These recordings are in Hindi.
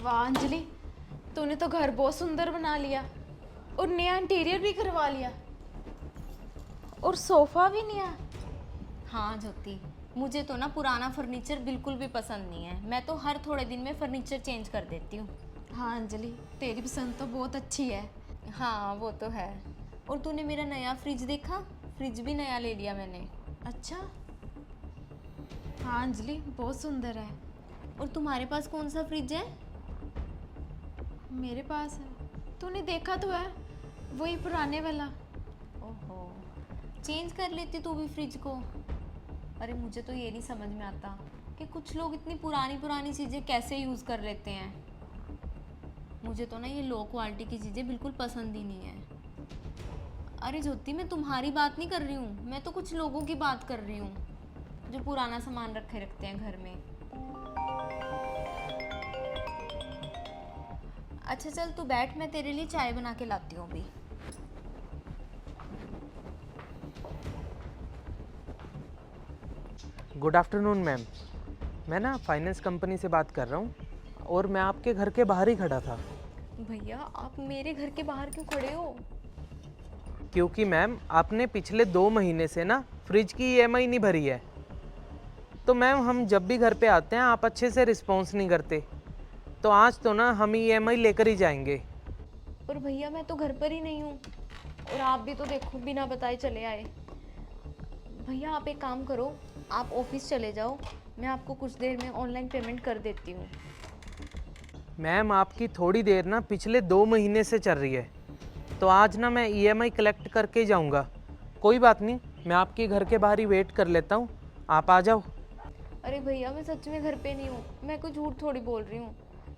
वाह अंजलि, तूने तो घर बहुत सुंदर बना लिया और नया इंटीरियर भी करवा लिया और सोफा भी नया। हाँ ज्योति, मुझे तो ना पुराना फर्नीचर बिल्कुल भी पसंद नहीं है। मैं तो हर थोड़े दिन में फर्नीचर चेंज कर देती हूँ। हाँ अंजलि, तेरी पसंद तो बहुत अच्छी है। हाँ वो तो है। और तूने मेरा नया फ्रिज देखा? फ्रिज भी नया ले लिया मैंने। अच्छा। हाँ अंजलि, बहुत सुंदर है। और तुम्हारे पास कौन सा फ्रिज है? मेरे पास है, तूने देखा तो है, वही पुराने वाला। ओहो, चेंज कर लेती तू भी फ्रिज को। अरे मुझे तो ये नहीं समझ में आता कि कुछ लोग इतनी पुरानी पुरानी चीज़ें कैसे यूज़ कर लेते हैं। मुझे तो ना ये लो क्वालिटी की चीज़ें बिल्कुल पसंद ही नहीं है। अरे ज्योति, मैं तुम्हारी बात नहीं कर रही हूँ, मैं तो कुछ लोगों की बात कर रही हूँ जो पुराना सामान रखते हैं घर में। अच्छा चल तू बैठ, मैं तेरे लिए चाय बना के लाती हूँ अभी। Good afternoon ma'am. मैं ना फाइनेंस कंपनी से बात कर रहा हूँ और मैं आपके घर के बाहर ही खड़ा था। भैया आप मेरे घर के बाहर क्यों खड़े हो? क्योंकि मैम आपने पिछले 2 महीने से ना फ्रिज की ईएमआई नहीं भरी है। तो मैम हम जब भी घर पे आते हैं आप अच्छे से रिस्पॉन्स नहीं करते, तो आज तो ना हम ईएमआई लेकर ही जाएंगे। पर भैया मैं तो घर पर ही नहीं हूँ और आप भी तो देखो बिना बताए चले आए। भैया आप एक काम करो, आप ऑफिस चले जाओ, मैं आपको कुछ देर में ऑनलाइन पेमेंट कर देती हूँ। मैम आपकी थोड़ी देर ना पिछले 2 महीने से चल रही है, तो आज ना मैं ईएमआई कलेक्ट करके जाऊंगा। कोई बात नहीं, मैं आपके घर के बाहर ही वेट कर लेता हूँ, आप आ जाओ। अरे भैया मैं सच में घर पे नहीं हूँ, मैं कुछ झूठ थोड़ी बोल रही हूँ।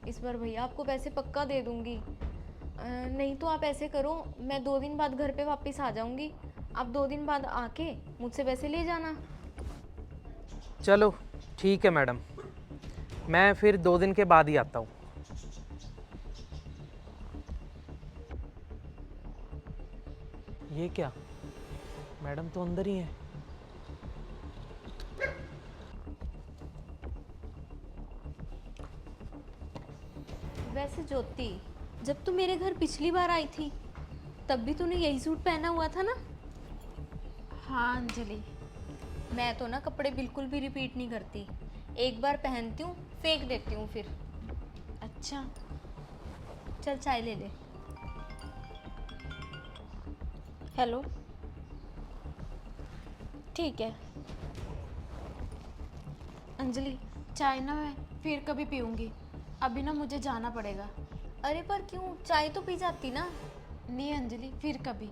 इस बार भैया आपको पैसे पक्का दे दूँगी। नहीं तो आप ऐसे करो, मैं 2 दिन बाद घर पे वापस आ जाऊँगी, आप 2 दिन बाद आके मुझसे पैसे ले जाना। चलो ठीक है मैडम, मैं फिर 2 दिन के बाद ही आता हूँ। ये क्या, मैडम तो अंदर ही है। वैसे ज्योति, जब तू मेरे घर पिछली बार आई थी तब भी तूने यही सूट पहना हुआ था ना? हाँ अंजलि। मैं तो ना कपड़े बिल्कुल भी रिपीट नहीं करती, एक बार पहनती हूँ फेंक देती हूँ फिर। अच्छा। चल चाय ले ले। हेलो। ठीक है अंजलि, चाय ना मैं फिर कभी पीऊंगी, अभी ना मुझे जाना पड़ेगा। अरे पर क्यों, चाय तो पी जाती ना। नहीं अंजलि, फिर कभी।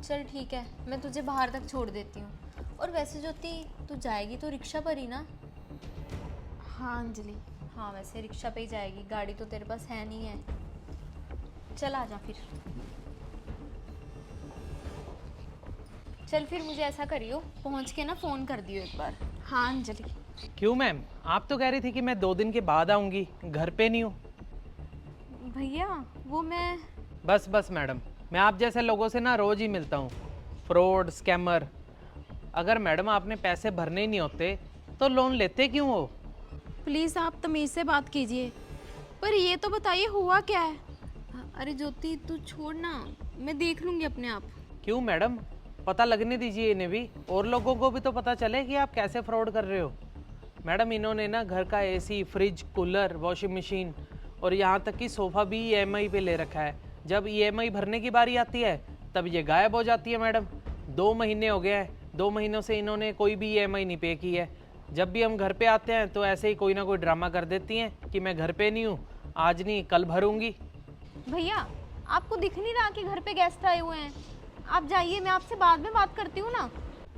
चल ठीक है, मैं तुझे बाहर तक छोड़ देती हूँ। और वैसे ज्योति, तू जाएगी तो रिक्शा पर ही ना? हाँ अंजलि। हाँ वैसे रिक्शा पे ही जाएगी, गाड़ी तो तेरे पास है नहीं है। चल आ जा फिर। चल फिर मुझे ऐसा करियो, पहुँच के ना फ़ोन कर दियो एक बार। हाँ अंजलि। क्यों मैम, आप तो कह रही थी कि मैं 2 दिन के बाद आऊँगी, घर पे नहीं हूँ। भैया वो मैं बस बस मैडम, मैं आप जैसे लोगों से ना रोज़ ही मिलता हूँ, फ्रॉड स्कैमर। अगर मैडम आपने पैसे भरने ही नहीं होते तो लोन लेते क्यों हो? प्लीज़ आप तमीज़ से बात कीजिए, पर ये तो बताइए हुआ क्या है। अरे ज्योति तू छोड़ ना, मैं देख लूँगी अपने आप। क्यों मैडम, पता लगने दीजिए इन्हें भी, और लोगों को भी तो पता चले कि आप कैसे फ्रॉड कर रहे हो। मैडम इन्होंने ना घर का AC, fridge, cooler, washing machine और यहाँ तक कि सोफ़ा भी ईएमआई पे ले रखा है। जब ईएमआई भरने की बारी आती है तब ये गायब हो जाती है मैडम। 2 महीने हो गए हैं, 2 महीनों से इन्होंने कोई भी ईएमआई नहीं पे की है। जब भी हम घर पे आते हैं तो ऐसे ही कोई ना कोई ड्रामा कर देती हैं कि मैं घर पे नहीं हूँ, आज नहीं कल भरूंगी। भैया आपको दिख नहीं रहा कि घर पे गेस्ट आए हुए हैं? आप जाइए, मैं आपसे बाद में बात करती हूँ ना।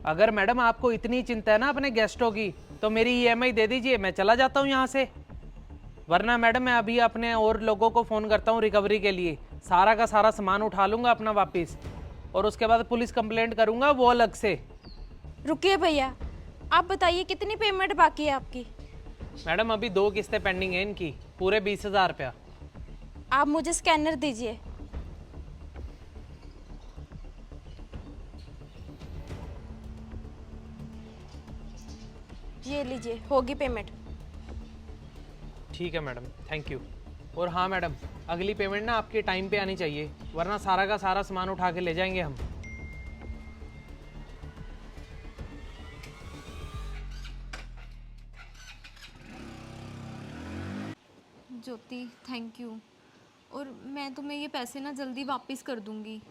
अगर मैडम आपको इतनी चिंता है ना अपने गेस्टों की तो मेरी ईएमआई दे दीजिए, मैं चला जाता हूँ यहाँ से। वरना मैडम मैं अभी अपने और लोगों को फ़ोन करता हूँ रिकवरी के लिए, सारा का सारा सामान उठा लूँगा अपना वापस, और उसके बाद पुलिस कंप्लेंट करूँगा वो अलग से। रुकिए भैया, आप बताइए कितनी पेमेंट बाकी है आपकी। मैडम अभी 2 किस्तें पेंडिंग हैं इनकी, पूरे 20,000 रुपया। आप मुझे स्कैनर दीजिए। ये लीजिए, होगी पेमेंट। ठीक है मैडम, थैंक यू। और हाँ मैडम, अगली पेमेंट ना आपके टाइम पे आनी चाहिए, वरना सारा का सारा सामान उठा के ले जाएंगे हम। ज्योति थैंक यू, और मैं तुम्हें ये पैसे ना जल्दी वापस कर दूंगी।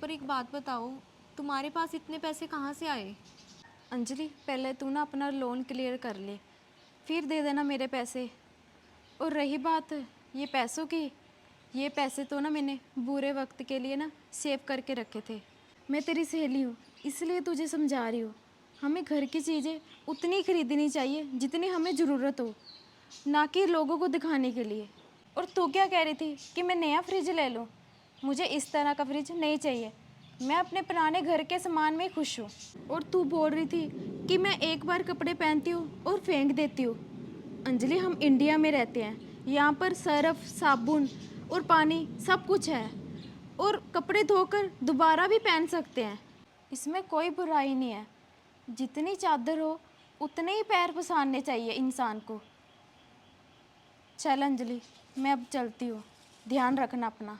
पर एक बात बताओ, तुम्हारे पास इतने पैसे कहाँ से आए? अंजलि, पहले तू ना अपना लोन क्लियर कर ले, फिर दे देना मेरे पैसे। और रही बात ये पैसों की, ये पैसे तो ना मैंने बुरे वक्त के लिए ना सेव करके रखे थे। मैं तेरी सहेली हूँ, इसलिए तुझे समझा रही हूँ। हमें घर की चीज़ें उतनी खरीदनी चाहिए जितनी हमें ज़रूरत हो, ना कि लोगों को दिखाने के लिए। और तू क्या कह रही थी कि मैं नया फ्रिज ले लूँ? मुझे इस तरह का फ्रिज नहीं चाहिए, मैं अपने पुराने घर के सामान में खुश हूँ। और तू बोल रही थी कि मैं एक बार कपड़े पहनती हूँ और फेंक देती हूँ। अंजलि, हम इंडिया में रहते हैं, यहाँ पर सर्फ, साबुन और पानी सब कुछ है, और कपड़े धोकर दोबारा भी पहन सकते हैं, इसमें कोई बुराई नहीं है। जितनी चादर हो उतने ही पैर पसारने चाहिए इंसान को। चल अंजलि, मैं अब चलती हूँ, ध्यान रखना अपना।